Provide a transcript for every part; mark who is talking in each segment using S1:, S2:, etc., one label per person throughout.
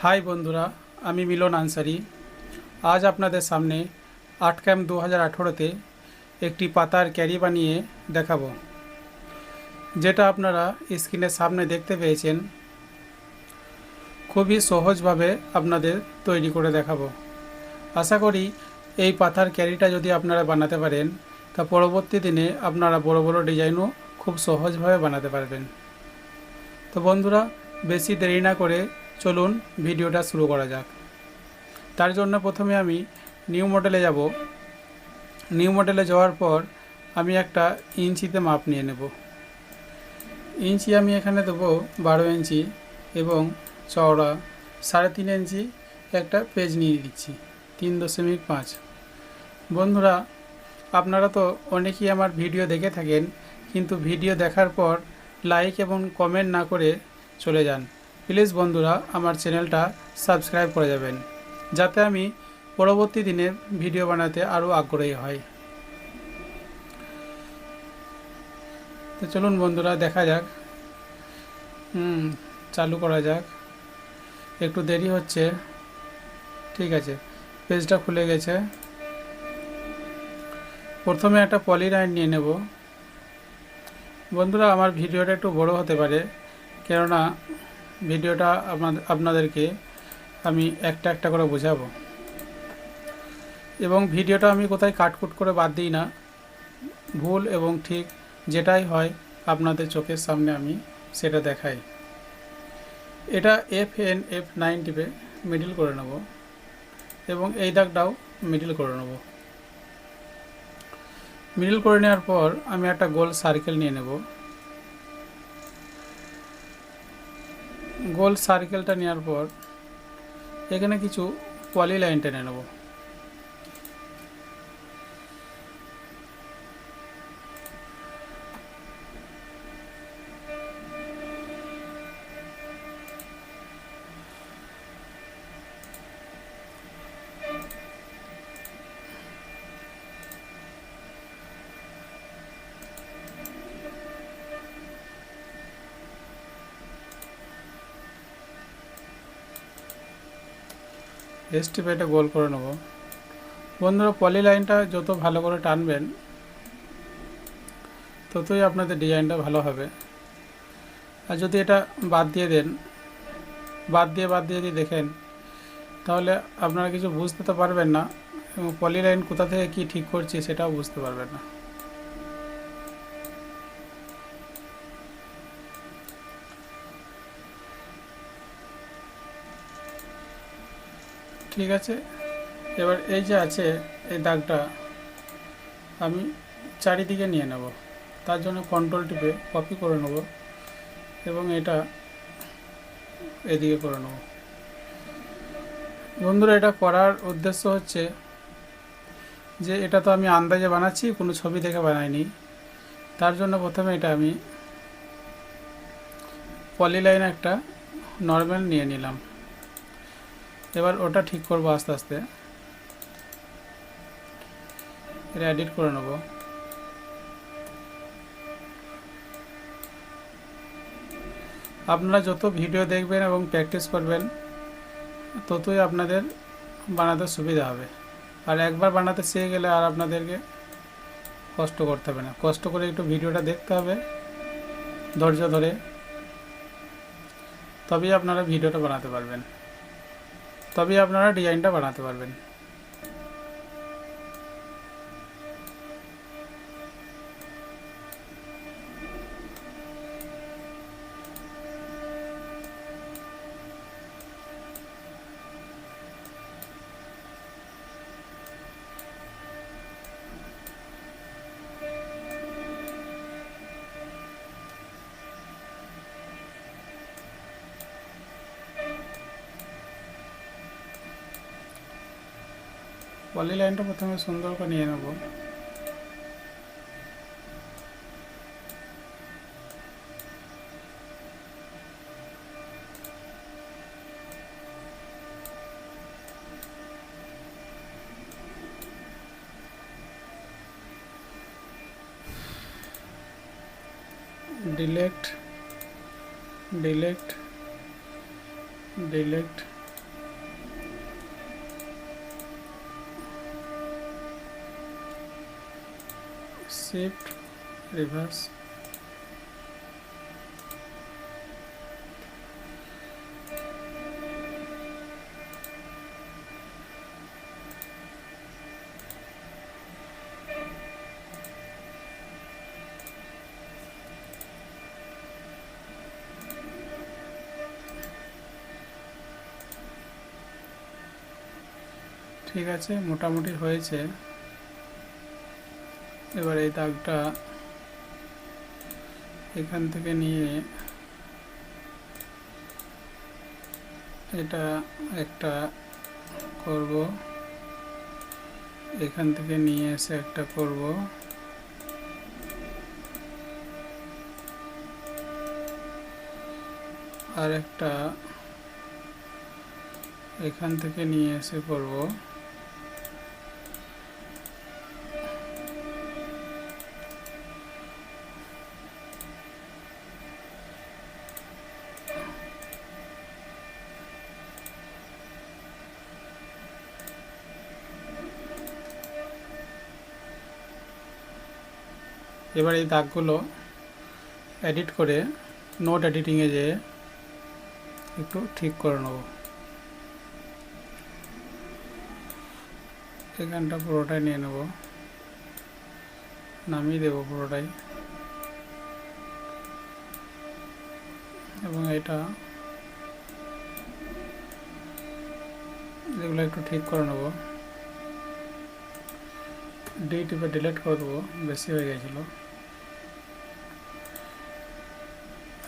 S1: High বন্ধুরা, আমি মিলন আনসারি। আজ আপনাদের সামনে আর্টক্যাম্প 2018-তে একটি পাতার ক্যারি বানিয়ে দেখাবো, যেটা আপনারা স্ক্রিনের সামনে দেখতে পেয়েছেন। খুবই সহজভাবে আপনাদের তৈরি করে দেখাবো। আশা করি এই পাতার ক্যারিটা যদি আপনারা বানাতে পারেন, তা পরবর্তী দিনে আপনারা বড় বড় ডিজাইনও খুব সহজভাবে বানাতে পারবেন। তো বন্ধুরা, বেশি দেরি না করে চলুন ভিডিওটা শুরু করা যাক। তার জন্য প্রথমে আমি নিউ মডেলে যাব। নিউ মডেলে যাওয়ার পর আমি একটা ইঞ্চিতে মাপ নিয়ে নেব। ইঞ্চি আমি এখানে দেবো 12 ইঞ্চি এবং চওড়া 3.5 ইঞ্চি একটা পেজ নিয়ে দিচ্ছি 3.5। বন্ধুরা, আপনারা তো অনেকেই আমার ভিডিও দেখে থাকেন, কিন্তু ভিডিও দেখার পর লাইক এবং কমেন্ট না করে চলে যান। প্লিজ বন্ধুরা, আমার চ্যানেলটা সাবস্ক্রাইব করে যাবেন, যাতে আমি পরবর্তী দিনে ভিডিও বানাতে আরও আগ্রহী হয়। তো চলুন বন্ধুরা, দেখা যাক। চালু করা যাক। একটু দেরি হচ্ছে। ঠিক আছে, পেজটা খুলে গেছে। প্রথমে একটা পলিলাইন নিয়ে নেব। বন্ধুরা, আমার ভিডিওটা একটু বড় হতে পারে, কেননা ভিডিওটা আপনাদেরকে আমি একটা একটা করে বোঝাবো, এবং ভিডিওটা আমি কোথায় কাটকুট করে বাদ দিই না। ভুল এবং ঠিক যেটাই হয় আপনাদের চোখের সামনে আমি সেটা দেখাই। এটা F9 টিপে মিডল করে নেব এবং এই দাগটাও মিডল করে নেব। মিডল করে নেওয়ার পর আমি একটা গোল সার্কেল নিয়ে নেব। গোল সার্কেলটা নেওয়ার পর এখানে কিছু পলি লাইন টেনে নেব। টিপে এটা গোল করে নেব। বন্ধুরা, পলি লাইনটা যত ভালো করে টানবেন, ততই আপনাদের ডিজাইনটা ভালো হবে। আর যদি এটা বাদ দিয়ে দেন, বাদ দিয়ে যদি দেখেন, তাহলে আপনারা কিছু বুঝতে তো পারবেন না, এবং পলি লাইন কোথা থেকে কি ঠিক করছি সেটাও বুঝতে পারবেন না। ঠিক আছে, এবার এই যে আছে এই দাগটা আমি চারিদিকে নিয়ে নেব। তার জন্য কন্ট্রোল টিপে কপি করে নেব এবং এটা এদিকে করে নেব। বন্ধুরা, এটা করার উদ্দেশ্য হচ্ছে যে এটা তো আমি আন্দাজে বানাচ্ছি, কোনো ছবি দেখে বানাইনি। তার জন্য প্রথমে এটা আমি পলি লাইন একটা নর্মাল নিয়ে নিলাম। এবার ওটা ঠিক করবো আস্তে আস্তে। এটা এডিট করে নেব। আপনারা যত ভিডিও দেখবেন এবং প্র্যাকটিস করবেন, ততই আপনাদের বানাতে সুবিধা হবে। আর একবার বানাতে শিখে গেলে আর আপনাদেরকে কষ্ট করতে হবে না। কষ্ট করে একটু ভিডিওটা দেখতে হবে ধৈর্য ধরে, তবেই আপনারা ভিডিওটা বানাতে পারবেন, তবেই আপনারা ডিজাইনটা বানাতে পারবেন। পলি লাইনটা প্রথমে সুন্দর করে নিয়ে নেব। ডিলেক্ট ডিলেক্ট ডিলেক্ট শিফট রিভার্স। ঠিক আছে, মোটামুটি হয়েছে। এবার এই দাগটা এখান থেকে নিয়ে এটা একটা করব, এখান থেকে নিয়ে এসে একটা করব, আর একটা এখান থেকে নিয়ে এসে করব। এবার এই দাগগুলো এডিট করে নোট এডিটিংয়ে যেয়ে একটু ঠিক করে নেব। এখানটা পুরোটাই নিয়ে নেব, নামিয়ে দেব পুরোটাই, এবং এটা এগুলো একটু ঠিক করে নেব। ডি টিপে ডিলিট করে দেবো, বেশি হয়ে গেছিল।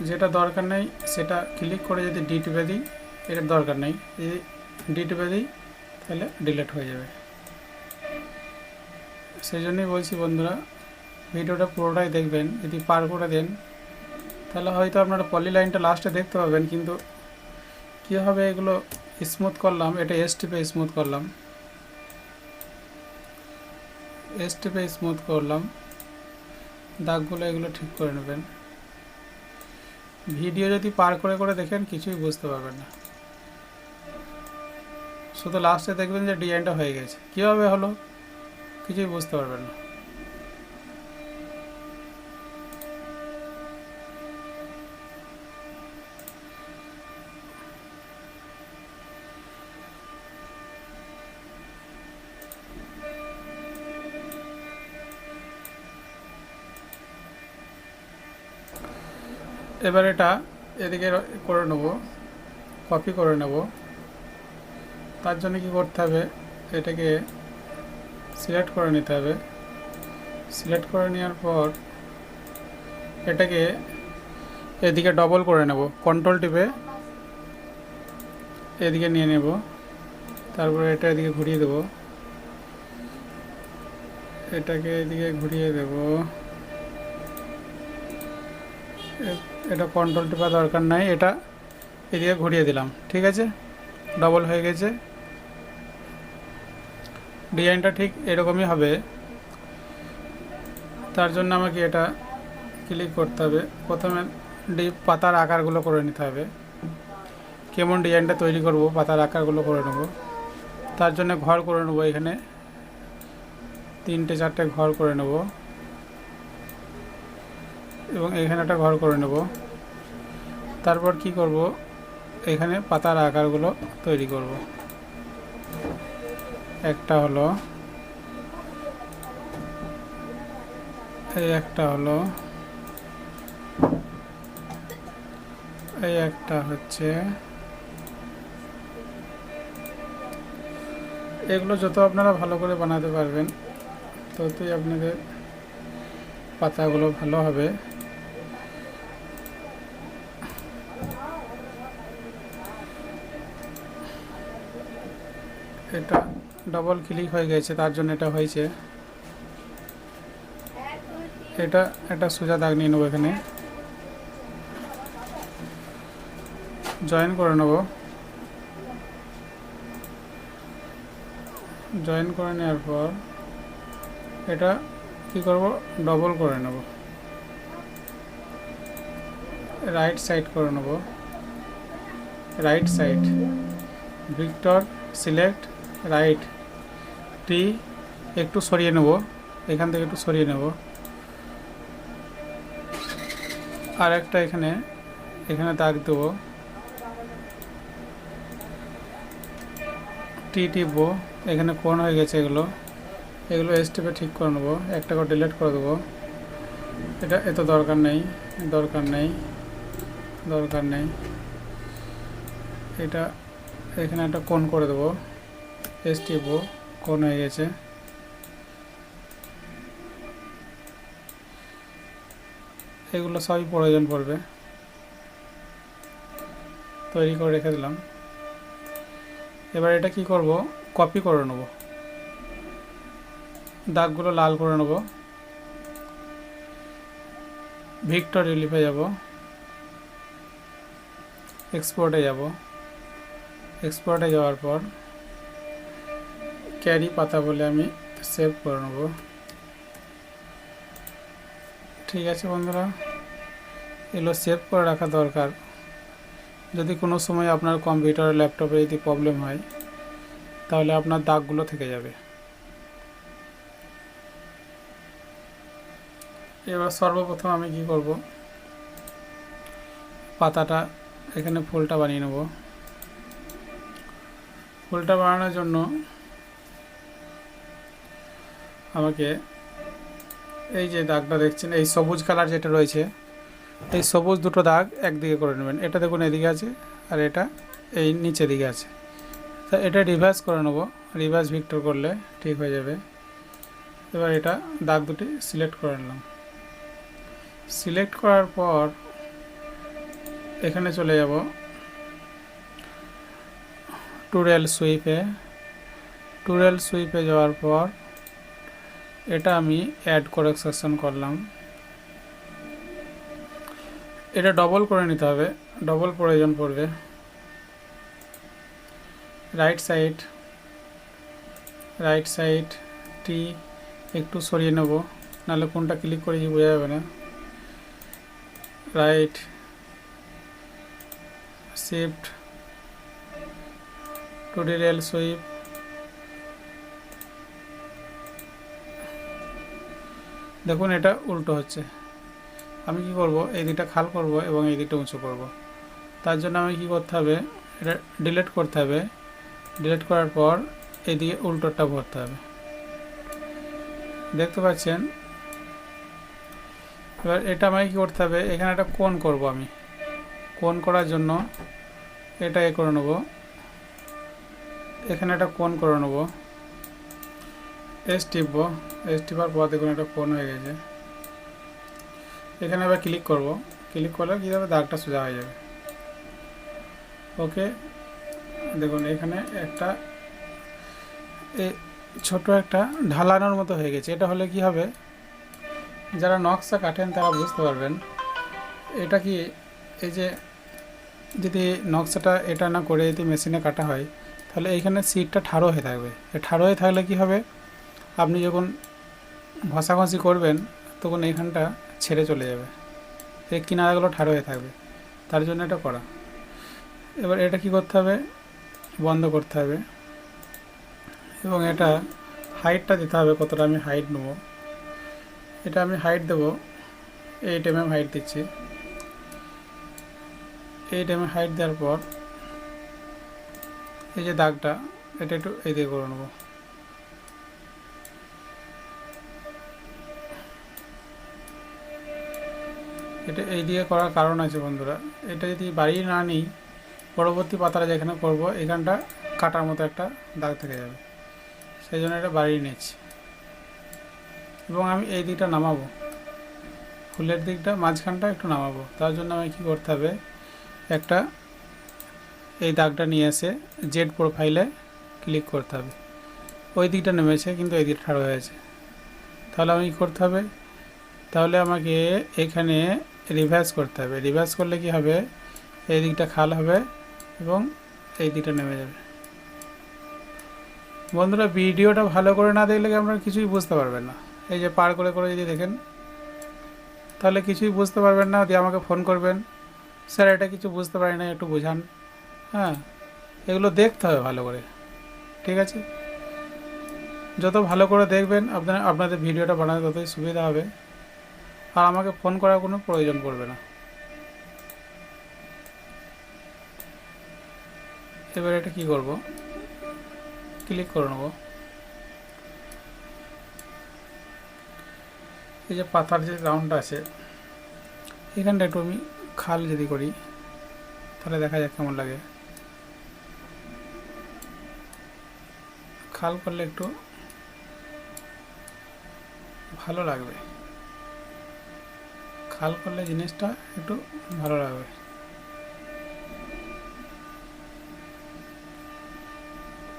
S1: যেটা দরকার নেই সেটা ক্লিক করে যদি ডি টিপে দিই, এটার দরকার নেই, যদি ডি টিপে দিই তাহলে ডিলিট হয়ে যাবে। সেই জন্যই বলছি বন্ধুরা, ভিডিওটা পুরোটাই দেখবেন। যদি পার করে দেন তাহলে হয়তো আপনারা পলি লাইনটা লাস্টে দেখতে পাবেন, কিন্তু কীভাবে এগুলো স্মুথ করলাম, এটা এস টিপে স্মুথ করলাম, এস টিপে স্মুথ করলাম, দাগগুলো এগুলো ঠিক করে নেবেন। ভিডিও যদি পার করে করে দেখেন কিছুই বুঝতে পারবেন না, শুধু লাস্টে দেখবেন যে ডিজাইনটা হয়ে গেছে, কীভাবে হলো কিছুই বুঝতে পারবেন না। এবার এটা এদিকে করে নেব, কপি করে নেব। তার জন্য কি করতে হবে, এটাকে সিলেক্ট করে নিতে হবে। সিলেক্ট করে নেওয়ার পর এটাকে এদিকে ডবল করে নেব, কন্ট্রোল টিপে এদিকে নিয়ে নেব, তারপরে এটা এদিকে ঘুরিয়ে দেব, এটাকে এদিকে ঘুরিয়ে দেব। এটা কন্ট্রোল টিপা দরকার নাই, এটা এদিকে ঘুরিয়ে দিলাম। ঠিক আছে, ডবল হয়ে গেছে। ডিজাইনটা ঠিক এরকমই হবে। তার জন্য আমাকে এটা ক্লিক করতে হবে, প্রথমে পাতার আকারগুলো করে নিতে হবে। কেমন ডিজাইনটা তৈরি করব, পাতার আকারগুলো করে নেব। তার জন্য ঘর করে নেব, এখানে 3-4টে ঘর করে নেব, এবং এখানে একটা ঘর করে নেব। তারপর কি করব, এখানে পাতার আকারগুলো তৈরি করব। একটা হলো, এই একটা হলো, এই একটা হচ্ছে। এগুলো যত আপনারা ভালো করে বানাতে পারবেন ততই আপনাদের পাতাগুলো ভালো হবে। এটা ডবল ক্লিক হয়ে গেছে, তার জন্য এটা হয়েছে। এটা একটা সোজা দাগ নিয়ে নেবো, এখানে জয়েন করে নেব। জয়েন করে নেওয়ার পর এটা কি করব, ডবল করে নেব, রাইট সাইড করে নেব। Right side, vector select right, টি একটু সরিয়ে নেব, এখান থেকে একটু সরিয়ে নেব, আর একটা এখানে এখানে দাগ দেবো, টি টিপবো, এখানে কোণ হয়ে গেছে, এগুলো স্টেপে ঠিক করে নেবো, একটা করে ডিলিট করে দেবো। এটা এত দরকার নেই, দরকার নেই, দরকার নেই। এটা এখানে একটা কোণ করে দেবো, এস টিপবো, কোণ হয়ে গেছে। এগুলো সবই প্রয়োজন পড়বে, তৈরি করে রেখে দিলাম। এবার এটা কি করব, কপি করে নেব, দাগগুলো লাল করে নেব। ভিক্টর রিলিফে যাব, এক্সপোর্টে যাব, এক্সপোর্টে যাওয়ার পর ক্যারি পাতা বলে আমি সেভ করে নেব। ঠিক আছে বন্ধুরা, এগুলো সেভ করে রাখা দরকার। যদি কোনো সময় আপনার কম্পিউটার ল্যাপটপে যদি প্রবলেম হয় তাহলে আপনার দাগগুলো থেকে যাবে। এবার সর্বপ্রথম আমি কি করব, পাতাটা এখানে ফুলটা বানিয়ে নেব। ফুলটা বানানোর জন্য আমাকে এই যে দাগটা দেখছেন, এই সবুজ কালার যেটা রয়েছে, এই সবুজ দুটো দাগ একদিকে করে নেবেন। এটা দেখুন এদিকে আছে, আর এটা এই নিচে দিকে আছে। তো এটা রিভার্স করে নেব, রিভার্স ভিক্টর করলে ঠিক হয়ে যাবে। এবার এটা দাগ দুটি সিলেক্ট করে নিলাম। সিলেক্ট করার পর এখানে চলে যাব টুরেল সুইপে। টুরেল সুইপে যাওয়ার পর এটা আমি অ্যাড কারেকশন করলাম। এটা ডবল করে নিতে হবে, ডবল প্রয়োজন পড়বে। রাইট সাইড টি একটু সরিয়ে নেব, নাহলে কোনটা ক্লিক করে বোঝা যাবে না। রাইট শিফট টুরেল সুইপ, দেখুন এটা উল্টো হচ্ছে। আমি কি করব, এই দিকটা খাল করব এবং এই দিকটা উঁচু করব। তার জন্য আমি কি করতে হবে, এটা ডিলিট করতে হবে। ডিলিট করার পর এদিকে উল্টোটা ভরতে হবে, দেখতে পাচ্ছেন। এবার এটা আমাকে কী করতে হবে, এখানে একটা কোণ করব। আমি কোণ করার জন্য এটা করে নেব, এখানে একটা কোণ করে নেব, এস টিপবো, এস টিপার পর দেখুন একটা কোণ হয়ে গেছে। এখানে আবার ক্লিক করব, ক্লিক করলে কী হবে, দাগটা সোজা হয়ে যাবে। ওকে, দেখুন এখানে একটা ছোট একটা ঢালানোর মতো হয়ে গেছে। এটা হলে কি হবে, যারা নকশা কাটেন তারা বুঝতে পারবেন। এটা কি, এই যে যদি নকশাটা এটা না করে যদি মেশিনে কাটা হয় তাহলে এইখানে সিটটা ঠাড়ো হয়ে থাকবে। ঠাড়ো হয়ে থাকলে কি হবে, আপনি যখন ঘষাঘষি করবেন তখন এইখানটা ছেড়ে চলে যাবে, এই কিনারাগুলো ঠাড়ো হয়ে থাকবে। তার জন্য এটা করা। এবার এটা কি করতে হবে, বন্ধ করতে হবে এবং এটা হাইটটা দিতে হবে কতটা। আমি হাইট নেব, এটা আমি হাইট দেবো 8 mm হাইট দিচ্ছি। 8 mm হাইট দেওয়ার পর এই যে দাগটা এটা একটু এই দিকে করে নেব। এটা এই দিকে করার কারণ আছে বন্ধুরা, এটা যদি বাড়িয়ে না নিই পরবর্তী পাতাটা যেখানে করব এখানটা কাটার মতো একটা দাগ থেকে যাবে, সেই জন্য এটা বাড়িয়ে নিচ্ছি। এবং আমি এই দিকটা নামাবো, ফুলের দিকটা মাঝখানটা একটু নামাবো। তার জন্য আমি কী করতে হবে, একটা এই দাগটা নিয়ে এসে জেড প্রোফাইলে ক্লিক করতে হবে। ওই দিকটা নেমেছে কিন্তু এই দিকটা ঠাড়ো হয়েছে, তাহলে আমি কী করতে হবে, তাহলে আমাকে এখানে রিভার্স করতে হবে। রিভার্স করলে কি হবে, এই দিকটা খাল হবে এবং এই দিকটা নেমে যাবে। বন্ধুরা ভিডিওটা ভালো করে না দেখলে আপনারা কিছুই বুঝতে পারবেন না। এই যে পার করে করে যদি দেখেন তাহলে কিছুই বুঝতে পারবেন না, দিয়ে আমাকে ফোন করবেন, স্যার এটা কিছু বুঝতে পারি না একটু বোঝান। হ্যাঁ, এগুলো দেখতে হবে ভালো করে, ঠিক আছে। যত ভালো করে দেখবেন আপনাদের ভিডিওটা বানাতে ততই সুবিধা হবে, আর আমাকে ফোন করার কোনো প্রয়োজন পড়বে না। এবার এটা কি করব, ক্লিক করে নেব। এই যে পাতার যে রাউন্ডটা আছে এখানটা একটু আমি খাল যদি করি তাহলে দেখা যাক কেমন লাগে। খাল করলে একটু ভালো লাগবে, খাল করলে জিনিসটা একটু ভালো লাগবে।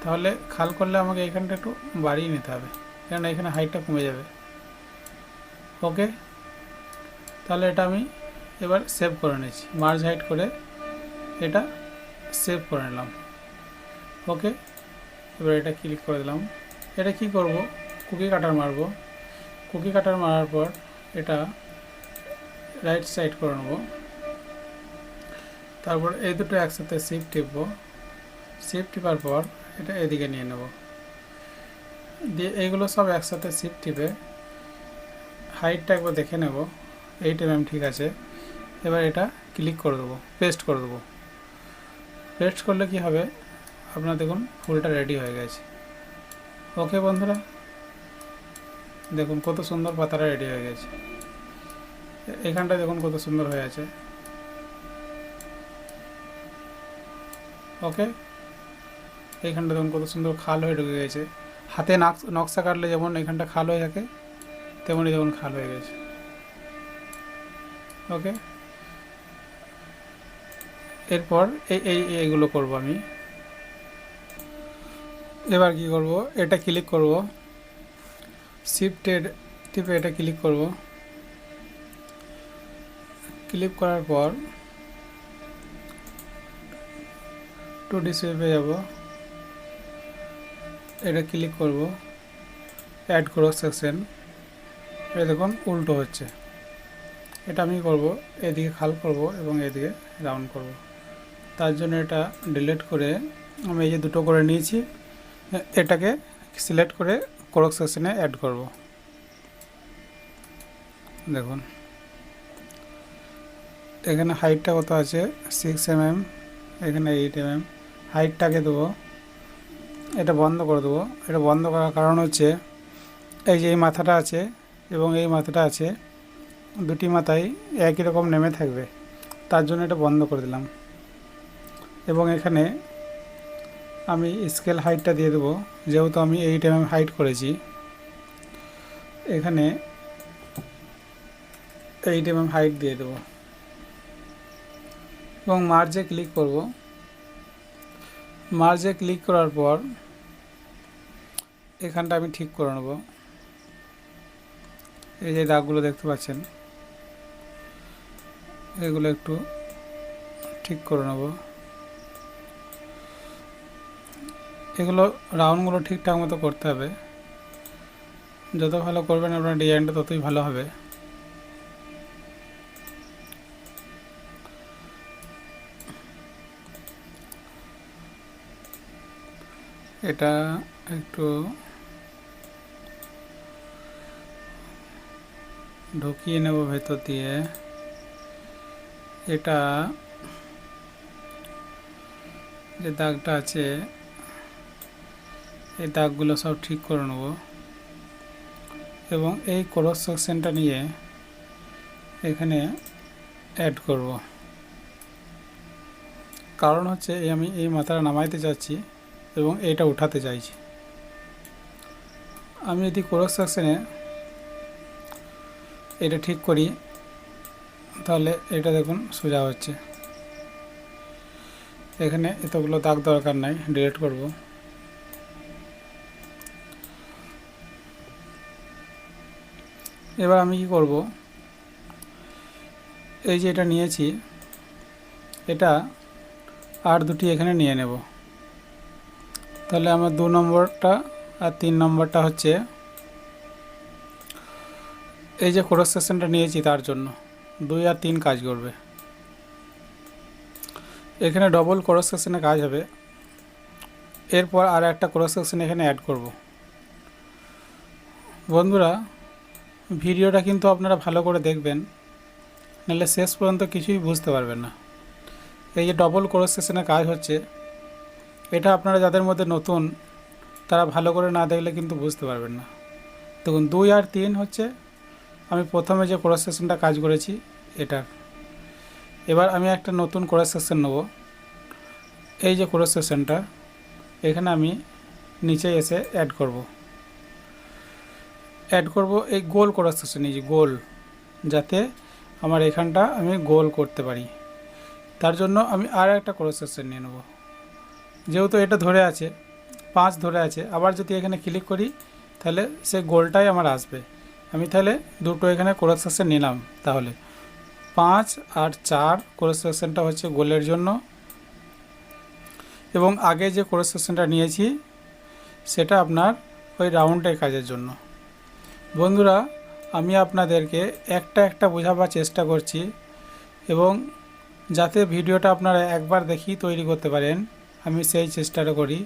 S1: তাহলে খাল করলে আমাকে এখানটা একটু বাড়িয়ে নিতে হবে, কারণ এখানে হাইটটা কমে যাবে। ওকে, তাহলে এটা আমি এবার সেভ করে নিচ্ছি, মার্জ হাইট করে এটা সেভ করে নিলাম। ওকে, এবার এটা ক্লিক করে দিলাম। এটা কি করব, কুকি কাটার মারব। কুকি কাটার মারার পর এটা রাইট সাইড করে নেব। তারপর এই দুটো একসাথে শিফট টিপব, শিফট টিপার পর এটা এদিকে নিয়ে নেব, দিয়ে এইগুলো সব একসাথে শিফট টিপে হাইটটা একবার দেখে নেব 8 mm ঠিক আছে। এবার এটা ক্লিক করে দেবো, পেস্ট করে দেবো। পেস্ট করলে কি হবে, আপনার দেখুন ফুলটা রেডি হয়ে গেছে। ওকে বন্ধুরা, দেখুন কত সুন্দর পাতাটা রেডি হয়ে গেছে। এখানটা দেখুন কত সুন্দর হয়ে আছে। ওকে, এইখানটা দেখুন কত সুন্দর খাল হয়ে ঢুকে গেছে। হাতে নকশা কাটলে যেমন এখানটা খাল হয়ে থাকে, তেমনই দেখুন খাল হয়ে গেছে। ওকে, এরপর এইগুলো করব আমি। এবার কি করব, এটা ক্লিক করব, শিফটেড টিপে এটা ক্লিক করব। ক্লিক করার পর 2D শেপে যাব, এটা ক্লিক করব, অ্যাড ক্রস সেকশন। এটা দেখুন উল্টো হচ্ছে, এটা আমি করব এদিকে খাল করব এবং এদিকে রাউন্ড করব। তার জন্য এটা ডিলিট করে আমি এই যে দুটো করে নিয়েছি, এটাকে সিলেক্ট করে ক্রস সেকশনে অ্যাড করব। দেখুন এখানে হাইটটা কত আছে 6 mm, এখানে 8 mm। হাইটটাকে দেবো, এটা বন্ধ করে দেবো। এটা বন্ধ করার কারণ হচ্ছে এই যে এই মাথাটা আছে এবং এই মাথাটা আছে, দুটি মাথায় একই রকম নেমে থাকবে, তার জন্য এটা বন্ধ করে দিলাম। এবং এখানে আমি স্কেল হাইটটা দিয়ে দেবো, যেহেতু আমি 8 mm হাইট করেছি, এখানে 8 mm হাইট দিয়ে দেবো এবং মার্জে ক্লিক করব। মার্জে ক্লিক করার পর এখানটা আমি ঠিক করে নেব। এই যে দাগগুলো দেখতে পাচ্ছেন, এগুলো একটু ঠিক করে নেব। এগুলো রাউন্ডগুলো ঠিকঠাক মতো করতে হবে, যত ভালো করবেন আপনার ডিজাইনটা ততই ভালো হবে। এটা একটু ঢুকিয়ে নেব ভেতর দিয়ে। এটা যে দাগটা আছে এই দাগগুলো সব ঠিক করে নেব এবং এই ক্রস সেকশনটা নিয়ে এখানে অ্যাড করব। কারণ হচ্ছে আমি এই মাথাটা নামাইতে চাচ্ছি এবং এইটা উঠাতে চাইছি। আমি যদি ক্রস সেকশনে এটা ঠিক করি তাহলে এটা দেখুন সোজা হচ্ছে। এখানে এতগুলো দাগ দরকার নাই, ডিলিট করব। এবার আমি কি করব, এই যে এটা নিয়েছি, এটা আর দুটি এখানে নিয়ে নেব। তাহলে আমার 2 নম্বরটা আর 3 নম্বরটা হচ্ছে এই যে ক্রস সেকশনটা নিয়েছি তার জন্য 2 আর 3 কাজ করবে। এখানে ডবল ক্রস সেকশনে কাজ হবে। এরপর আর একটা ক্রস সেকশন এখানে অ্যাড করব। বন্ধুরা ভিডিওটা কিন্তু আপনারা ভালো করে দেখবেন, নাহলে শেষ পর্যন্ত কিছুই বুঝতে পারবেন না। এই যে ডবল ক্রস সেকশনে কাজ হচ্ছে, এটা আপনারা যাদের মধ্যে নতুন তারা ভালো করে না দেখলে কিন্তু বুঝতে পারবেন না। দেখুন 2 আর 3 হচ্ছে আমি প্রথমে যে ক্রস সেকশনটা কাজ করেছি এটার। এবার আমি একটা নতুন ক্রস সেকশন নেব। এই যে ক্রস সেকশনটা এখানে আমি নিচে এসে অ্যাড করব এই গোল ক্রস সেকশন, এই যে গোল, যাতে আমার এখানটা আমি গোল করতে পারি। তার জন্য আমি আর একটা ক্রস সেকশন নিয়ে নেব। যেহেতু এটা ধরে আছে 5 ধরে আছে, আবার যদি এখানে ক্লিক করি তাহলে সে গোলটাই আমার আসবে। আমি তাহলে দুটো এখানে ক্রস সেকশন নিলাম। তাহলে 5 আর 4 ক্রস সেকশনটা হচ্ছে গোলের জন্য, এবং আগে যে ক্রস সেকশনটা নিয়েছি সেটা আপনার ওই রাউন্ডের কাজের জন্য। বন্ধুরা, আমি আপনাদেরকে একটা একটা বোঝাবার চেষ্টা করছি, এবং যাতে ভিডিওটা আপনারা একবার দেখেই তৈরি করতে পারেন আমি সেই চেষ্টাটা করি।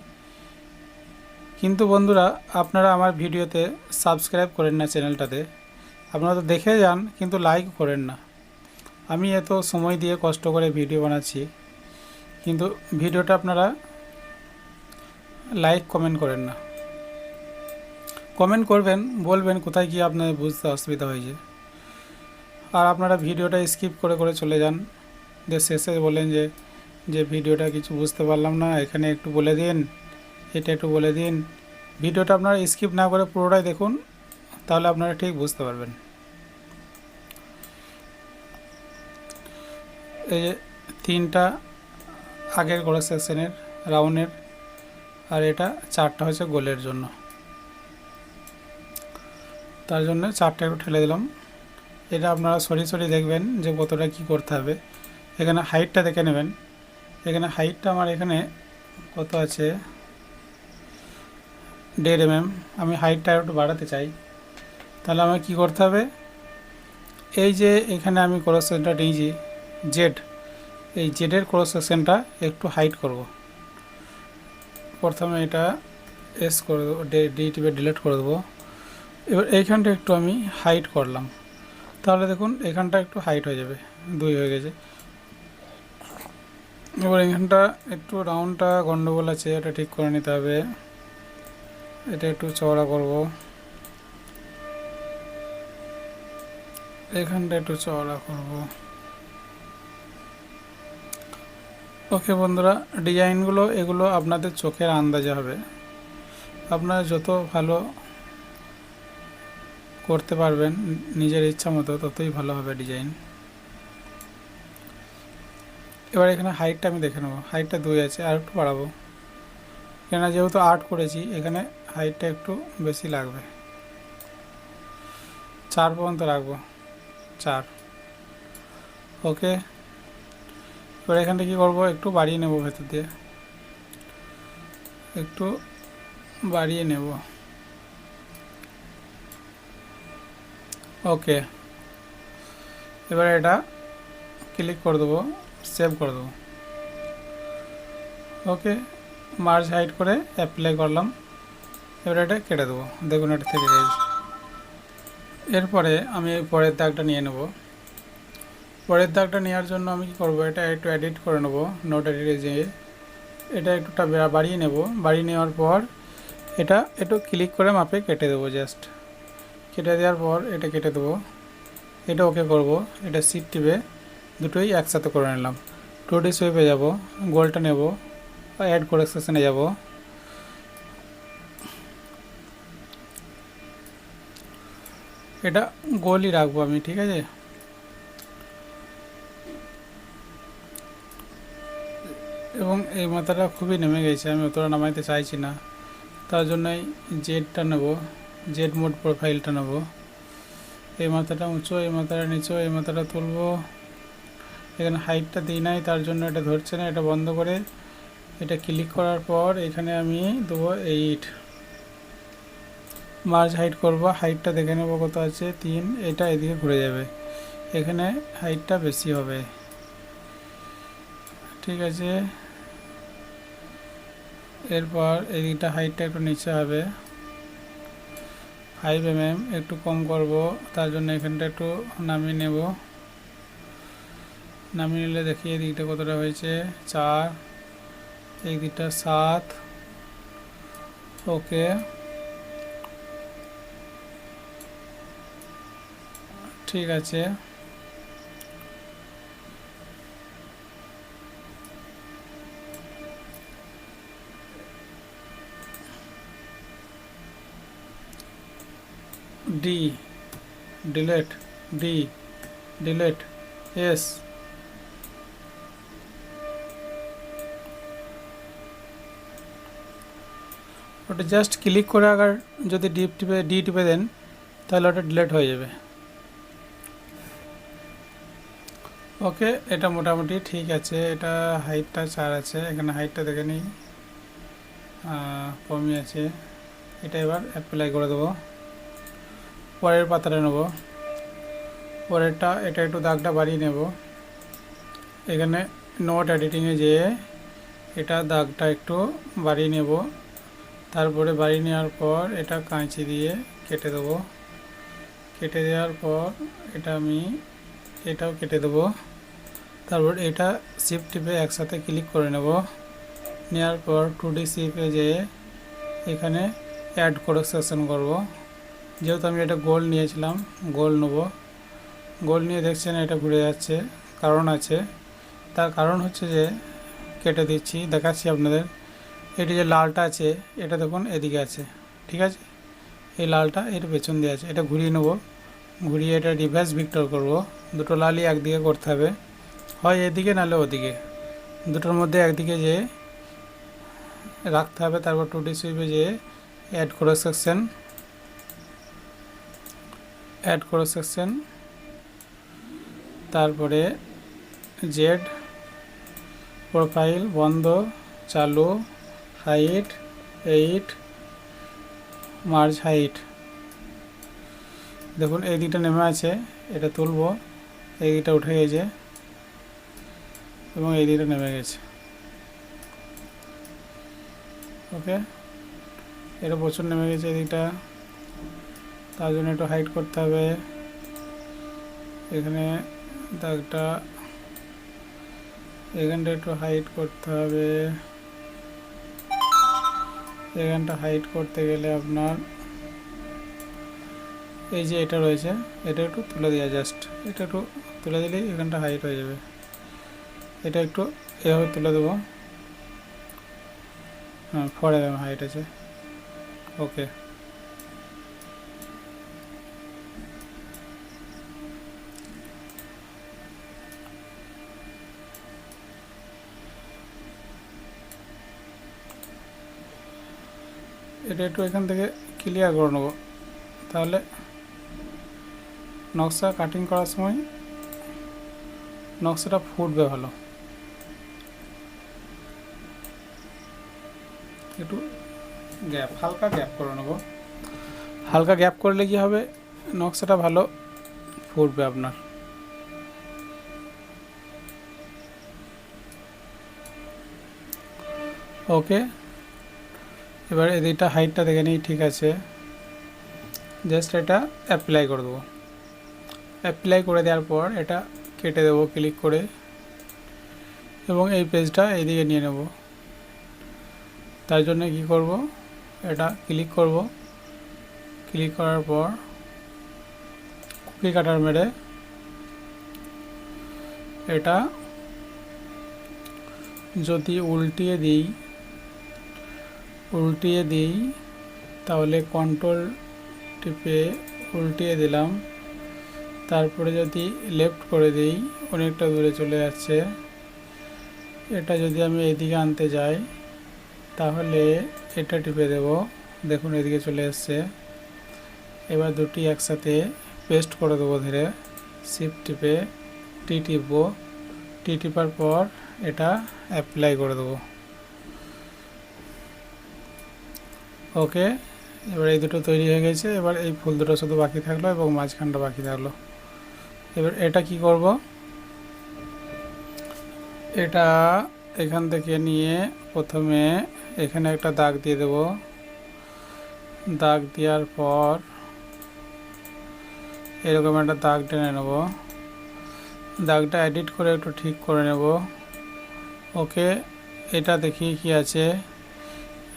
S1: কিন্তু বন্ধুরা, আপনারা আমার ভিডিওতে সাবস্ক্রাইব করেন না, চ্যানেলটাতে আপনারা তো দেখে যান কিন্তু লাইক করেন না। আমি এত সময় দিয়ে কষ্ট করে ভিডিও বানাচ্ছি, কিন্তু ভিডিওটা আপনারা লাইক কমেন্ট করেন না। কমেন্ট করবেন, বলবেন কোথায় গিয়ে আপনাদের বুঝতে অসুবিধা হয়েছে। আর আপনারা ভিডিওটা স্কিপ করে করে চলে যান, যে শেষে বলেন যে ভিডিওটা কিছু বুঝতে পারলাম না, এখানে একটু বলে দিন, এটা একটু বলে দিন। ভিডিওটা আপনারা স্কিপ না করে পুরোটাই দেখুন, তাহলে আপনারা ঠিক বুঝতে পারবেন। এই যে 3টা আগের ক্রস সেকশনের রাউন্ডের, আর এটা 4টা হচ্ছে গোলের জন্য। তার জন্য 4টা একটু ঠেলে দিলাম। এটা আপনারা সরি দেখবেন যে কতটা কি করতে হবে। এখানে হাইটটা দেখে নেবেন। এখানে হাইটটা আমার এখানে কত আছে, 1.5 mm। আমি হাইটটা একটু বাড়াতে চাই। তাহলে আমার কি করতে হবে, এই যে এখানে আমি ক্রস সেকশনটা নিয়েছি জেড, এই জেডের ক্রস সেকশনটা একটু হাইট করব। প্রথমে এটা এস করে দেবো, ডি টিপে ডিলিট করে দেবো। এবার এইখানটা একটু আমি হাইট করলাম, তাহলে দেখুন এখানটা একটু হাইট হয়ে যাবে, 2 হয়ে গেছে। এবার এখানটা একটু রাউন্ডটা গন্ডগোল আছে, এটা ঠিক করে নিতে হবে। এটা একটু চওড়া করব, এখানটা একটু চওড়া করব। ওকে বন্ধুরা, ডিজাইনগুলো এগুলো আপনাদের চোখের আন্দাজে হবে। আপনারা যত ভালো করতে পারবেন নিজের ইচ্ছা মতো ততই ভালো হবে ডিজাইন। এবার এখানে হাইটটা আমি দেখে নেব, হাইটটা 2 আছে, আর একটু বাড়াবো। এখানে যেহেতু 8 করেছি এখানে হাইটটা একটু বেশি লাগবে, 4 পর্যন্ত রাখবো, 4। ওকে, এবার এখানটা কী করবো, একটু বাড়িয়ে নেব, ভেতর দিয়ে একটু বাড়িয়ে নেব। ওকে, এবার এটা ক্লিক করে দেবো, সেভ করে দেবো। ওকে, মার্জ হাইট করে অ্যাপ্লাই করলাম। এবার এটা কেটে দেবো, দেখুন এটা থেকে গেছে। এরপরে আমি পরের দাগটা নিয়ে নেব। পরের দাগটা নেওয়ার জন্য আমি কী করবো, এটা একটু এডিট করে নেব, নোট এডিটে যেয়ে এটা একটুটা বাড়িয়ে নেব। বাড়িয়ে নেওয়ার পর এটা একটু ক্লিক করে মাপে কেটে দেবো, জাস্ট কেটে দেওয়ার পর এটা কেটে দেবো। এটা ওকে করব, এটা শিফট টিপে দুটোই একসাথে করে নিলাম। 2D সোয়েপে যাব, গোলটা নেব, অ্যাড করে সেকশনে যাব। এটা গোলই রাখবো আমি, ঠিক আছে। এবং এই মাথাটা খুবই নেমে গেছে, আমি অতটা নামাইতে চাইছি না, তার জন্যই জেডটা নেব, জেড মোড প্রোফাইলটা নেব। এই মাথাটা উঁচু, এই মাথাটা নিচু, এই মাথাটা তুলবো। এখানে হাইটটা দিই নাই, তার জন্য এটা ধরছে না, এটা বন্ধ করে এটা ক্লিক করার পর এখানে আমি দেবো 8। মার্জ হাইট করব, হাইটটা দেখে নেব কত আছে, 3। এটা এদিকে ঘুরে যাবে, এখানে হাইটটা বেশি হবে, ঠিক আছে। এরপর এদিকটা হাইটটা একটু নিচে হবে, 5 mm একটু কম করব, তার জন্য এখানটা একটু নামিয়ে নেব। নামিয়ে নিলে দেখি এদিকটা কতটা হয়েছে, 4। এই দিকটা 7। ওকে, ঠিক আছে। D, delete, D, delete, S. ওটা জাস্ট ক্লিক করে আবার যদি ডি টিপে দেন তাহলে ওটা ডিলেট হয়ে যাবে। ওকে, এটা মোটামুটি ঠিক আছে। এটা হাইটটা 4 আছে, এখানে হাইটটা দেখে নিই, কমই আছে। এটা এবার অ্যাপ্লাই করে দেবো। পরের পাতাটা নেব, পরেরটা এটা একটু দাগটা বাড়িয়ে নেব। এখানে নোট এডিটিংয়ে যেয়ে এটা দাগটা একটু বাড়িয়ে নেব। তারপরে বাড়িয়ে নেওয়ার পর এটা কাঁচি দিয়ে কেটে দেবো। কেটে দেওয়ার পর এটা আমি এটাও কেটে দেবো। তারপর এটা শিফট টিপে একসাথে ক্লিক করে নেব। নেওয়ার পর 2D শিপে যেয়ে এখানে অ্যাড করে সেকশন করব। যেহেতু আমি এটা গোল নিয়েছিলাম, গোল নেব। গোল নিয়ে দেখছেন এটা ঘুরে যাচ্ছে, কারণ আছে। তার কারণ হচ্ছে যে, কেটে দিচ্ছি, দেখাচ্ছি আপনাদের। এটি যে লালটা আছে এটা দেখুন এদিকে আছে, ঠিক আছে। এই লালটা এর পেছন দিয়ে আছে, এটা ঘুরিয়ে নেব। ঘুরিয়ে এটা রিভার্স ভিক্টর করব। দুটো লালই একদিকে করতে হবে, হয় এদিকে নাহলে ওদিকে, দুটোর মধ্যে একদিকে যে রাখতে হবে। তারপর 2D সুইপে যেয়ে অ্যাড করো সেকশন, অ্যাড করো সেকশন। তারপরে জেড, প্রোফাইল বন্ধ, চালু, হাইট 8, মার্জ হাইট। দেখুন এই দিকটা নেমে আছে, এটা তুলব, এই দিকটা উঠে গেছে এবং এই দিকটা নেমে গেছে। ওকে, এটা প্রচুর নেমে গেছে এই দিকটা, তার জন্য একটু হাইট করতে হবে। এখানে দাগটা, এখানটা একটু হাইট করতে হবে। এখানটা হাইট করতে গেলে আপনার এই যে এটা রয়েছে এটা একটু তুলে দেওয়া, জাস্ট এটা একটু তুলে দিলেই এখানটা হাইট হয়ে যাবে। এটা একটু এভাবে তুলে দেবো, হ্যাঁ 4 mm হাইট আছে। ওকে, এটা একটু এখান থেকে ক্লিয়ার করে নেবো, তাহলে নকশা কাটিং করার সময় নকশাটা ফুটবে ভালো। একটু গ্যাপ, হালকা গ্যাপ করে নেবো। হালকা গ্যাপ করলে কি হবে, নকশাটা ভালো ফুটবে আপনার। ওকে, এবার এদিকটা হাইটটা দেখে নিই, ঠিক আছে। জাস্ট এটা অ্যাপ্লাই করে দেবো। অ্যাপ্লাই করে দেওয়ার পর এটা কেটে দেবো ক্লিক করে, এবং এই পেজটা এইদিকে নিয়ে নেব। তার জন্য কি করব, এটা ক্লিক করব, ক্লিক করার পর কুকি কাটার মেরে এটা যদি উল্টিয়ে দিই তাহলে কন্ট্রোল টিপে উল্টিয়ে দিলাম। তারপরে যদি লেফট করে দিই অনেকটা দূরে চলে যাচ্ছে। এটা যদি আমি এদিকে আনতে যাই তাহলে এটা টিপে দেব, দেখুন এদিকে চলে এসছে। এবার দুটি একসাথে পেস্ট করে দেবো ধীরে, শিফট টিপে টি টিপবো। টি টিপার পর এটা অ্যাপ্লাই করে দেবো। ওকে, এবার এই দুটো তৈরি হয়ে গেছে। এবার এই ফুল দুটো শুধু বাকি থাকলো এবং মাঝখানটা বাকি থাকলো। এবার এটা কি করব, এটা এখান থেকে নিয়ে প্রথমে এখানে একটা দাগ দিয়ে দেব। দাগ দেওয়ার পর এরকম একটা দাগ টেনে নেব। দাগটা এডিট করে একটু ঠিক করে নেব। ওকে, এটা দেখি কি আছে।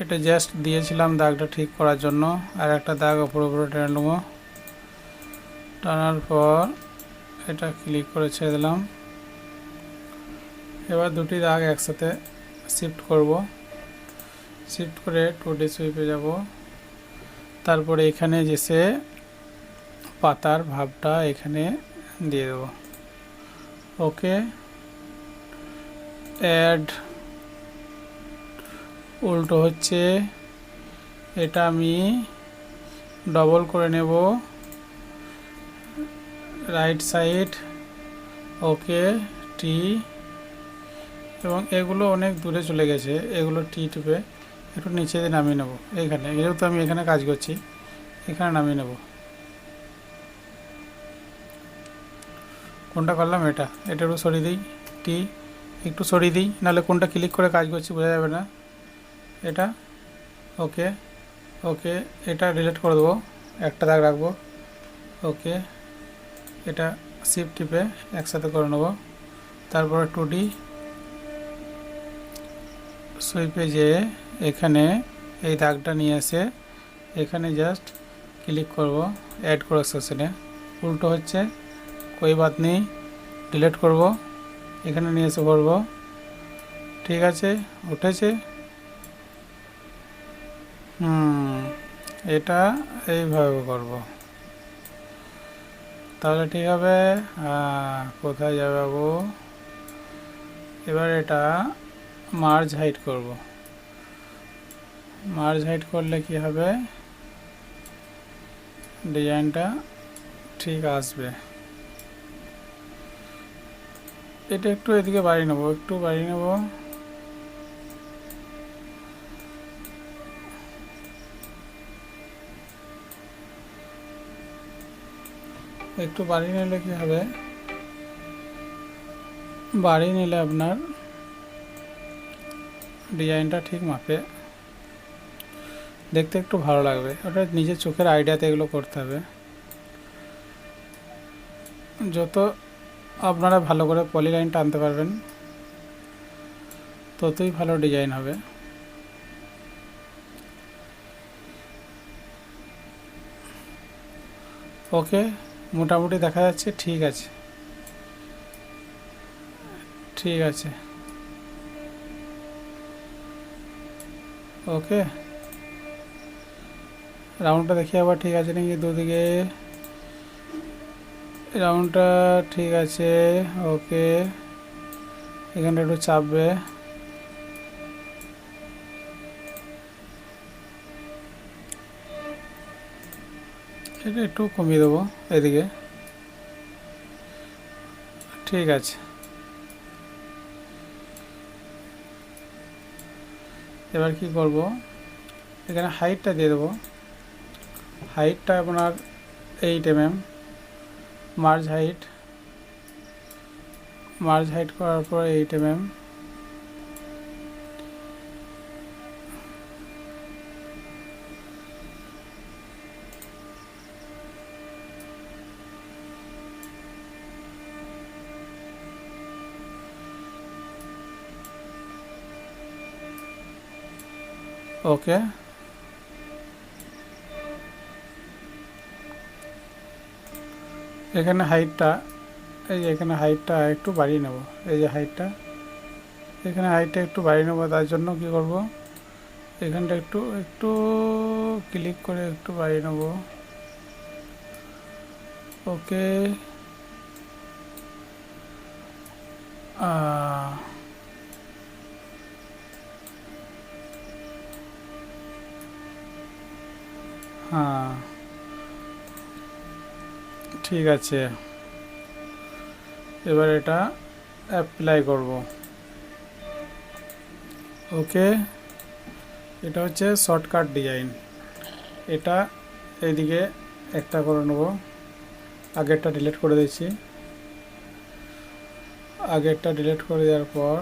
S1: এটা জাস্ট দিয়েছিলাম দাগটা ঠিক করার জন্য, আর একটা দাগ ওপরে উপরে টেনে নেবো। টানার পর এটা ক্লিক করে ছেড়ে দিলাম। এবার দুটি দাগ একসাথে শিফট করব। শিফট করে 2D সুইপে যাব। তারপরে এখানে যেসে পাতার ভাবটা এখানে দিয়ে দেব। ওকে, অ্যাড উল্টো হচ্ছে, এটা আমি ডবল করে নেব, রাইট সাইড। ওকে, টি। এবং এগুলো অনেক দূরে চলে গেছে, এগুলো টি টিপে একটু নিচে দিয়ে নামিয়ে নেব। এইখানে যেহেতু আমি এখানে কাজ করছি, এখানে নামিয়ে নেব। কোনটা করলাম? এটা একটু সরিয়ে দিই, টি একটু সরিয়ে দিই, নাহলে কোনটা ক্লিক করে কাজ করছি বোঝা যাবে না। এটা ওকে, ওকে, এটা ডিলিট করে দেবো, একটা দাগ রাখবো। ওকে, এটা শিফট টিপে একসাথে করে নেব। তারপরে 2D সুইপে যেয়ে এখানে এই দাগটা নিয়ে এসে এখানে জাস্ট ক্লিক করব, অ্যাড করো সেকশনে। উল্টো হচ্ছে, কোই বাত নেই, ডিলিট করব, এখানে নিয়ে এসে করব। ঠিক আছে, উঠেছে। এটা এইভাবে করব, তাহলে ঠিক হবে। কোথায় যাবে বাবু? এবার এটা মার্জ হাইট করব। মার্জ হাইট করলে কি হবে, ডিজাইনটা ঠিক আসবে। এটা একটু এদিকে বাড়িয়ে নেব, একটু বাড়িয়ে নেব। একটু বাড়িয়ে নিলে কি হবে, বাড়িয়ে নিলে আপনার ডিজাইনটা ঠিক মাপে দেখতে একটু ভালো লাগবে। ওটা নিজের চোখের আইডিয়াতে এগুলো করতে হবে। যত আপনারা ভালো করে পলিলাইন টানতে পারবেন, ততই ভালো ডিজাইন হবে। ওকে, মোটামুটি দেখা যাচ্ছে। ঠিক আছে, ঠিক আছে। ওকে, রাউন্ডটা দেখি আবার ঠিক আছে নাকি দুদিকে। রাউন্ডটা ঠিক আছে। ওকে, এখানটা একটু চাপবে। এটা একটু কমিয়ে দেবো এদিকে। ঠিক আছে, এবার কি করব, এখানে হাইটটা দিয়ে দেবো। হাইটটা আপনার 8 mm। Merge height, merge height করার পর 8 mm। ওকে, এখানে হাইটটা, এই যে এখানে হাইটটা একটু বাড়িয়ে নেব। এই যে হাইটটা, এখানে হাইটটা একটু বাড়িয়ে নেব। তার জন্য কি করব, এখানটা একটু একটু ক্লিক করে একটু বাড়িয়ে নেব। ওকে, হ্যাঁ, ঠিক আছে। এবার এটা অ্যাপ্লাই করব। ওকে, এটা হচ্ছে শর্টকাট ডিজাইন। এটা এইদিকে একটা করে নেব। আগেরটা ডিলিট করে দিচ্ছি। আগেরটা ডিলিট করে দেওয়ার পর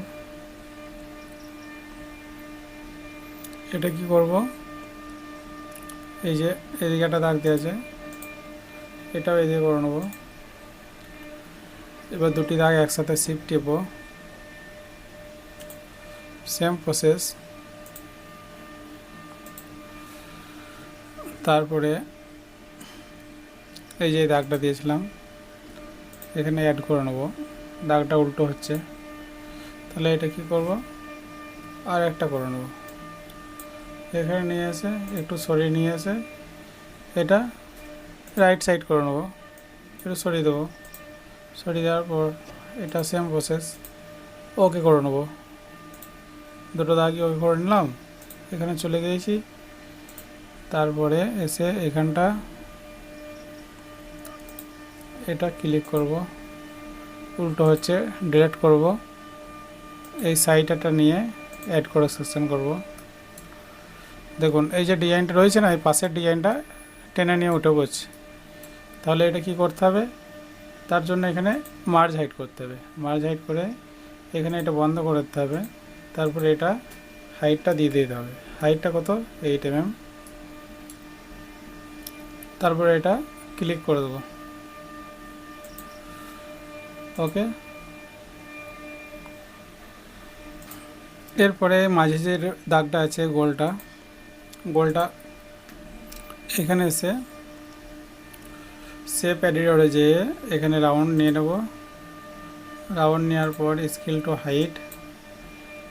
S1: এটা কি করব, এই যে এদিকে একটা দাগ দিয়ে আছে, এটাও এদিকে করে নেব। এবার দুটি দাগ একসাথে শিফট টিপব। Same process. তারপরে এই যে দাগটা দিয়েছিলাম এখানে অ্যাড করে নেব। দাগটা উল্টো হচ্ছে, তাহলে এটা কি করব, আর একটা করে নেব। এখানে নিয়ে এসে একটু সরিয়ে নিয়ে এসে এটা রাইট সাইড করে নেব, একটু সরিয়ে দেবো। সরিয়ে দেওয়ার পর এটা সেম প্রসেস ওকে করে নেব। দুটো দাগই ওকে করে নিলাম, এখানে চলে গিয়েছি। তারপরে এসে এখানটা এটা ক্লিক করব, উল্টো হচ্ছে ডিলিট করব। এই সাইডটা নিয়ে অ্যাড করে সেকশন করব। দেখুন এই যে ডিজাইনটা রয়েছে না, এই পাশের ডিজাইনটা টেনে নিয়ে উঠে পড়ছে। তাহলে এটা কি করতে হবে, তার জন্য এখানে মার্জ হাইড করতে হবে। মার্জ হাইড করে এখানে এটা বন্ধ করে দিতে হবে। তারপরে এটা হাইটটা দিয়ে দিতে হবে। হাইটটা কত, 8 mm। তারপরে এটা ক্লিক করে দেবো, ওকে। এরপরে মাঝে যে দাগটা আছে গোলটা এখানে এসে শেপ এডিটরে যেয়ে এখানে রাউন্ড নিয়ে নেব। রাউন্ড নেওয়ার পর স্কেল টু হাইট,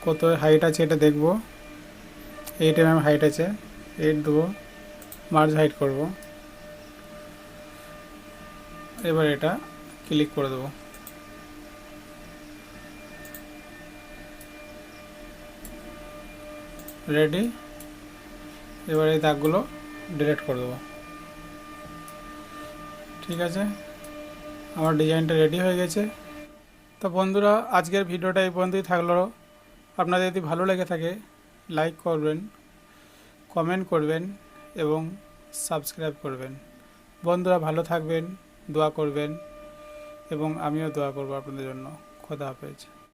S1: কত হাইট আছে এটা দেখব। 8 mm হাইট আছে, 8 দেবো। মার্জ হাইট করব। এবার এটা ক্লিক করে দেবো। রেডি। এবার এই দাগগুলো ডিলিট করে দেবো। ঠিক আছে, আমার ডিজাইনটা রেডি হয়ে গেছে। তো বন্ধুরা, আজকের ভিডিওটা এই পর্যন্তই থাকলো। আপনাদের যদি ভালো লেগে থাকে লাইক করবেন, কমেন্ট করবেন এবং সাবস্ক্রাইব করবেন। বন্ধুরা ভালো থাকবেন, দোয়া করবেন এবং আমিও দোয়া করব আপনাদের জন্য। খোদা হাফেজ।